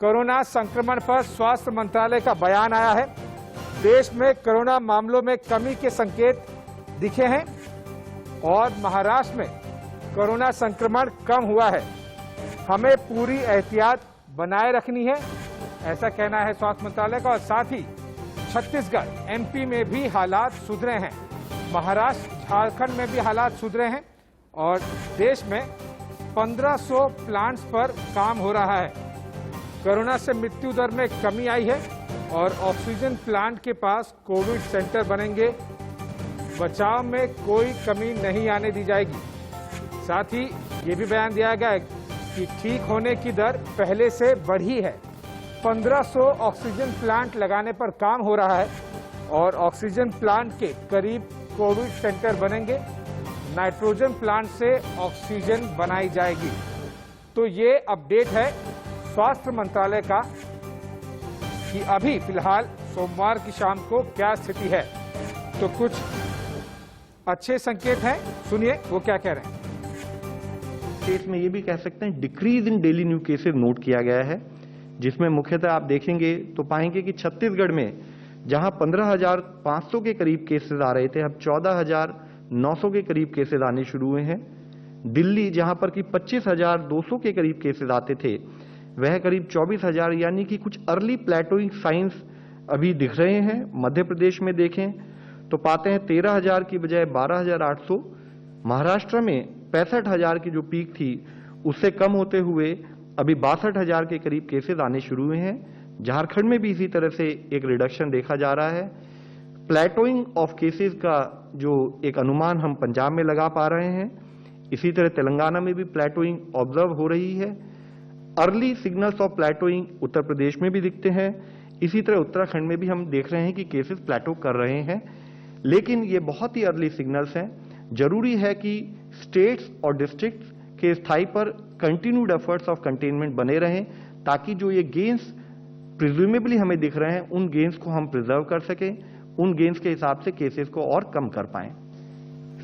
Corona संक्रमण पर स्वास्थ्य मंत्रालय का बयान आया है। देश में कोरोना मामलों में कमी के संकेत दिखे हैं और महाराष्ट्र में कोरोना संक्रमण कम हुआ है। हमें पूरी एहतियात बनाए रखनी है, ऐसा कहना है स्वास्थ्य मंत्रालय का। और साथ ही छत्तीसगढ़, एमपी में भी हालात सुधरे हैं, महाराष्ट्र, झारखंड में भी हालात सुधरे हैं और देश में 1500 प्लांट्स पर काम हो रहा है। कोरोना से मृत्यु दर में कमी आई है और ऑक्सीजन प्लांट के पास कोविड सेंटर बनेंगे। बचाव में कोई कमी नहीं आने दी जाएगी। साथ ही ये भी बयान दिया गया है कि ठीक होने की दर पहले से बढ़ी है। 1500 ऑक्सीजन प्लांट लगाने पर काम हो रहा है और ऑक्सीजन प्लांट के करीब कोविड सेंटर बनेंगे। नाइट्रोजन प्लांट से ऑक्सीजन बनाई जाएगी। तो ये अपडेट है स्वास्थ्य मंत्रालय का कि अभी फिलहाल सोमवार की शाम को क्या स्थिति है। तो कुछ अच्छे संकेत हैं, सुनिए वो क्या कह रहे हैं। केस में ये भी कह सकते हैं decrease in daily new cases note किया गया है, जिसमें मुख्यतः आप देखेंगे तो पाएंगे कि छत्तीसगढ़ में जहां 15,500 के करीब केसेस आ रहे थे, अब 14,900 के करीब केसेस आने शुरू हुए हैं। दिल्ली जहां पर कि 25,200 के करीब केसेस आते थे, वह करीब 24,000, यानी कि कुछ अर्ली प्लेटोइंग साइंस अभी दिख रहे हैं। मध्य प्रदेश में देखें तो पाते हैं 13,000 की बजाय 12,800। महाराष्ट्र में 65,000 की जो पीक थी उससे कम होते हुए अभी 62,000 के करीब केसेस आने शुरू हुए हैं। झारखंड में भी इसी तरह से एक रिडक्शन देखा जा रहा है। प्लेटोइंग ऑफ केसेस का जो एक अनुमान हम पंजाब में लगा पा रहे हैं, इसी तरह तेलंगाना में भी प्लेटोइंग ऑब्जर्व हो रही है। Early signals of प्लेटोइंग Uttar Pradesh में भी दिखते हैं। इसी तरह उत्तराखंड में भी हम देख रहे हैं कि केसेस प्लेटो कर रहे हैं, लेकिन ये बहुत ही अर्ली सिग्नल्स हैं। जरूरी है कि स्टेट्स और डिस्ट्रिक्ट्स के स्थाई पर कंटिन्यूड एफर्ट्स ऑफ कंटेनमेंट बने रहें, ताकि जो ये गेन्स प्रिज्यूमेबली हमें दिख रहे हैं उन गेन्स को हम प्रिजर्व कर सकें, उन गेन्स के हिसाब से केसेस को और कम कर पाएं।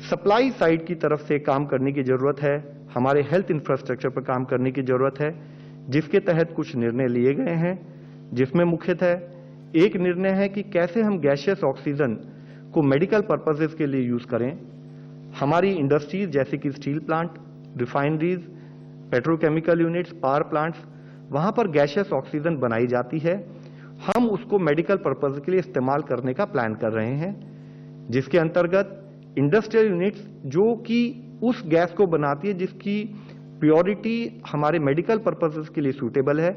सप्लाई साइड की तरफ से काम करने की जरूरत है, हमारे हेल्थ इंफ्रास्ट्रक्चर पर काम करने की जरूरत है, जिसके तहत कुछ निर्णय लिए गए हैं, जिसमें मुख्यतः एक निर्णय है कि कैसे हम गैसियस ऑक्सीजन को मेडिकल पर्पसेस के लिए यूज करें। हमारी इंडस्ट्रीज जैसे कि steel plant, refineries, petrochemical units, power plants, वहां पर गैसियस ऑक्सीजन बनाई जाती है, हम उसको मेडिकल पर्पज के लिए इस्तेमाल करने का प्लान कर रहे हैं, जिसके अंतर्गत इंडस्ट्रियल यूनिट्स जो कि उस गैस को बनाती है जिसकी प्योरिटी हमारे मेडिकल पर्पसेस के लिए सूटेबल है,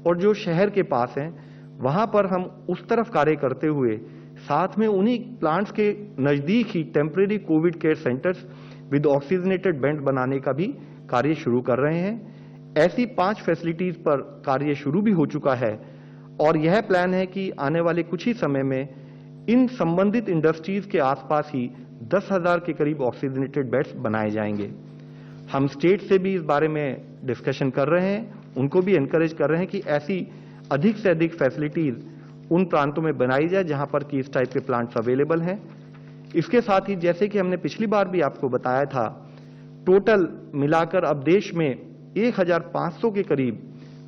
और जो शहर के पास हैं वहां पर हम उस तरफ कार्य करते हुए साथ में उन्हीं प्लांट्स के नजदीक ही temporary Covid care centres with oxygenated bed बनाने का भी कार्य शुरू कर रहे हैं। ऐसी 5 फैसिलिटीज पर कार्य शुरू भी हो चुका है और यह प्लान है कि आने वाले कुछ ही समय में इन संबंधित इंडस्ट्रीज के आसपास ही 10,000 के करीब ऑक्सीजनेटेड बेड्स बनाए जाएंगे। हम स्टेट से भी इस बारे में डिस्कशन कर रहे हैं, उनको भी एनकरेज कर रहे हैं कि ऐसी अधिक से अधिक फैसिलिटीज उन प्रांतों में बनाई जाए जहां पर कि इस टाइप के प्लांट्स अवेलेबल हैं। इसके साथ ही जैसे कि हमने पिछली बार भी आपको बताया था, टोटल मिलाकर अब देश में 1,500 के करीब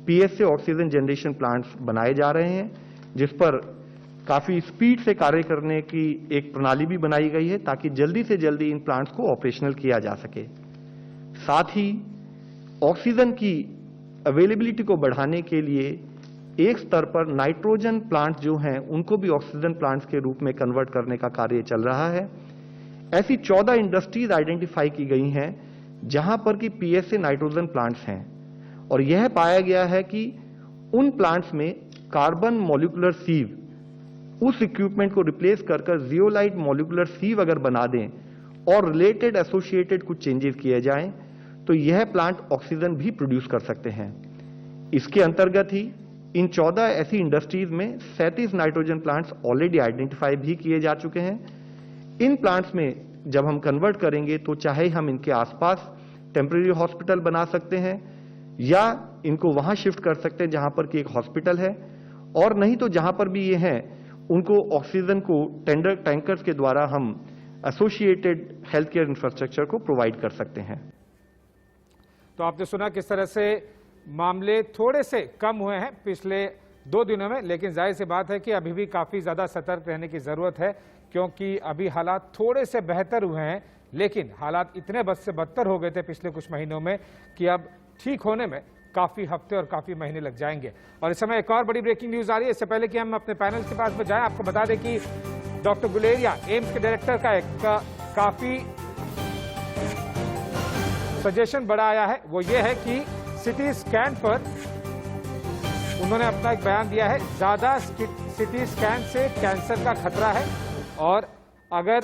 पीएसए ऑक्सीजन जनरेशन प्लांट्स बनाए जा रहे हैं, जिस पर काफी स्पीड से कार्य करने की एक प्रणाली भी बनाई गई है ताकि जल्दी से जल्दी इन प्लांट्स को ऑपरेशनल किया जा सके। साथ ही ऑक्सीजन की अवेलेबिलिटी को बढ़ाने के लिए एक स्तर पर नाइट्रोजन प्लांट जो हैं उनको भी ऑक्सीजन प्लांट्स के रूप में कन्वर्ट करने का कार्य चल रहा है। ऐसी 14 इंडस्ट्रीज आइडेंटिफाई की गई हैं जहां पर कि पीएसए नाइट्रोजन प्लांट्स हैं, और यह पाया गया है कि उन प्लांट्स में कार्बन मॉलिक्यूलर सीव, उस इक्विपमेंट को रिप्लेस कर जियोलाइट मॉलिक्यूलर सीव अगर बना दें और रिलेटेड एसोसिएटेड कुछ चेंजेस किए जाएं तो यह प्लांट ऑक्सीजन भी प्रोड्यूस कर सकते हैं। इसके अंतर्गत ही इन 14 ऐसी इंडस्ट्रीज में 37 नाइट्रोजन प्लांट्स ऑलरेडी आइडेंटिफाई भी किए जा चुके हैं। इन प्लांट्स में जब हम कन्वर्ट करेंगे तो चाहे हम इनके आसपास टेम्परेरी हॉस्पिटल बना सकते हैं या इनको वहां शिफ्ट कर सकते हैं जहां पर कि एक हॉस्पिटल है, और नहीं तो जहां पर भी ये हैं उनको ऑक्सीजन को टैंकर्स के द्वारा हम एसोसिएटेड हेल्थ केयर इंफ्रास्ट्रक्चर को प्रोवाइड कर सकते हैं। तो आपने सुना किस तरह से मामले थोड़े से कम हुए हैं पिछले 2 दिनों में, लेकिन जाहिर सी बात है कि अभी भी काफ़ी ज़्यादा सतर्क रहने की ज़रूरत है, क्योंकि अभी हालात थोड़े से बेहतर हुए हैं, लेकिन हालात इतने बद से बदतर हो गए थे पिछले कुछ महीनों में कि अब ठीक होने में काफ़ी हफ्ते और काफ़ी महीने लग जाएंगे। और इस समय एक और बड़ी ब्रेकिंग न्यूज़ आ रही है। इससे पहले कि हम अपने पैनल के पास में जाएं, आपको बता दें कि डॉक्टर गुलेरिया एम्स के डायरेक्टर का एक काफ़ी सजेशन बड़ा आया है। वो ये है कि सिटी स्कैन पर उन्होंने अपना एक बयान दिया है, ज्यादा सिटी स्कैन से कैंसर का खतरा है और अगर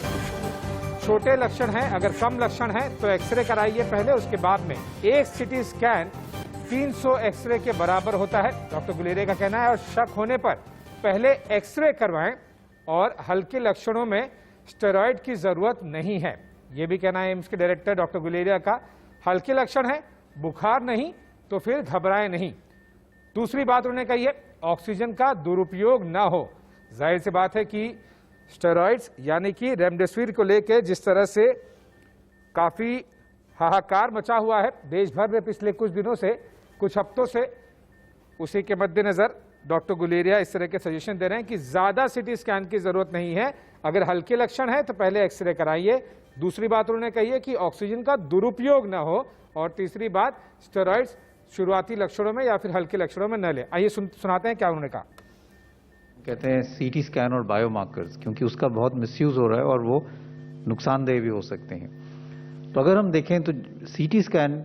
छोटे लक्षण हैं, अगर कम लक्षण हैं तो एक्सरे कराइए पहले, उसके बाद में एक सिटी स्कैन 300 एक्सरे के बराबर होता है, डॉक्टर गुलेरिया का कहना है। और शक होने पर पहले एक्सरे करवाएं और हल्के लक्षणों में स्टेरॉइड की जरूरत नहीं है, यह भी कहना है एम्स के डायरेक्टर डॉक्टर गुलेरिया का। हल्के लक्षण है, बुखार नहीं तो फिर घबराएं नहीं। दूसरी बात उन्होंने कही है, ऑक्सीजन का दुरुपयोग ना हो। जाहिर सी बात है कि स्टेरॉइड्स यानी कि रेमडेसिविर को लेकर जिस तरह से काफी हाहाकार मचा हुआ है देश भर में पिछले कुछ दिनों से, कुछ हफ्तों से, उसी के मद्देनजर डॉक्टर गुलेरिया इस तरह के सजेशन दे रहे हैं कि ज्यादा सिटी स्कैन की जरूरत नहीं है, अगर हल्के लक्षण है तो पहले एक्सरे कराइए। दूसरी बात उन्होंने कही है कि ऑक्सीजन का दुरुपयोग ना हो, और तीसरी बात स्टेरॉइड्स शुरुआती लक्षणों में या फिर हल्के लक्षणों में न ले। आइए सुनाते हैं क्या उन्होंने कहा। कहते हैं सीटी स्कैन और बायोमार्कर्स, क्योंकि उसका बहुत मिसयूज हो रहा है और वो नुकसानदेह भी हो सकते हैं। तो अगर हम देखें तो सीटी स्कैन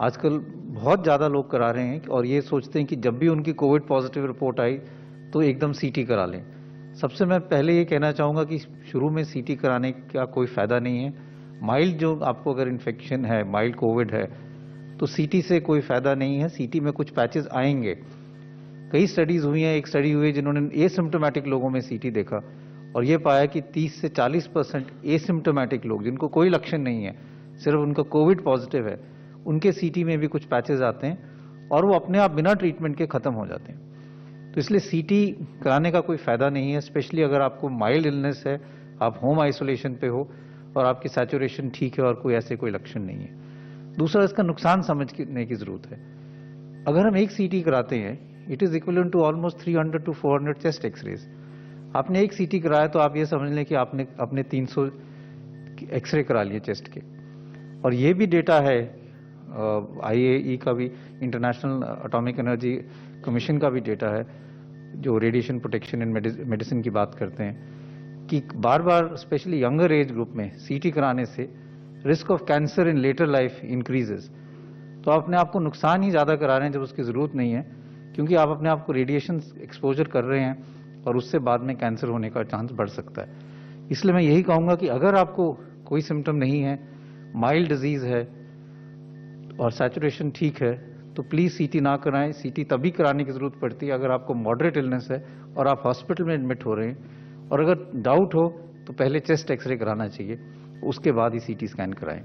आजकल बहुत ज़्यादा लोग करा रहे हैं और ये सोचते हैं कि जब भी उनकी कोविड पॉजिटिव रिपोर्ट आई तो एकदम सीटी करा लें। सबसे मैं पहले ये कहना चाहूँगा कि शुरू में सीटी कराने का कोई फ़ायदा नहीं है। माइल्ड जो आपको अगर इन्फेक्शन है, माइल्ड कोविड है, तो सीटी से कोई फ़ायदा नहीं है। सीटी में कुछ पैचेस आएंगे। कई स्टडीज़ हुई हैं, एक स्टडी हुई है जिन्होंने एसिम्प्टोमेटिक लोगों में सीटी देखा और ये पाया कि 30 से 40% एसिम्प्टोमेटिक लोग जिनको कोई लक्षण नहीं है, सिर्फ उनका कोविड पॉजिटिव है, उनके सीटी में भी कुछ पैचेस आते हैं और वो अपने आप बिना ट्रीटमेंट के ख़त्म हो जाते हैं। तो इसलिए सीटी कराने का कोई फ़ायदा नहीं है, स्पेशली अगर आपको माइल्ड इलनेस है, आप होम आइसोलेशन पे हो और आपकी सैचुरेशन ठीक है और कोई ऐसे कोई लक्षण नहीं है। दूसरा, इसका नुकसान समझने की ज़रूरत है। अगर हम एक सीटी कराते हैं, it is equivalent to almost 300 to 400 chest x-rays. आपने एक सीटी कराया तो आप ये समझ लें कि आपने अपने 300 एक्सरे करा लिए चेस्ट के। और ये भी डेटा है, IAEA का भी, इंटरनेशनल एटॉमिक एनर्जी कमीशन का भी डेटा है, जो रेडिएशन प्रोटेक्शन इन मेडिसिन की बात करते हैं, कि बार बार स्पेशली यंगर एज ग्रुप में सीटी कराने से risk of cancer in later life increases. तो आप अपने आप को नुकसान ही ज़्यादा करा रहे हैं जब उसकी ज़रूरत नहीं है, क्योंकि आप अपने आप को रेडिएशन एक्सपोजर कर रहे हैं और उससे बाद में कैंसर होने का चांस बढ़ सकता है। इसलिए मैं यही कहूँगा कि अगर आपको कोई सिम्टम नहीं है, माइल्ड डिजीज़ है और सैचुरेशन ठीक है, तो प्लीज़ सीटी ना कराएं। सीटी तभी कराने की ज़रूरत पड़ती है अगर आपको मॉडरेट इलनेस है और आप हॉस्पिटल में एडमिट हो रहे हैं, और अगर डाउट हो तो पहले चेस्ट एक्सरे कराना चाहिए, उसके बाद ही सीटी स्कैन कराएं।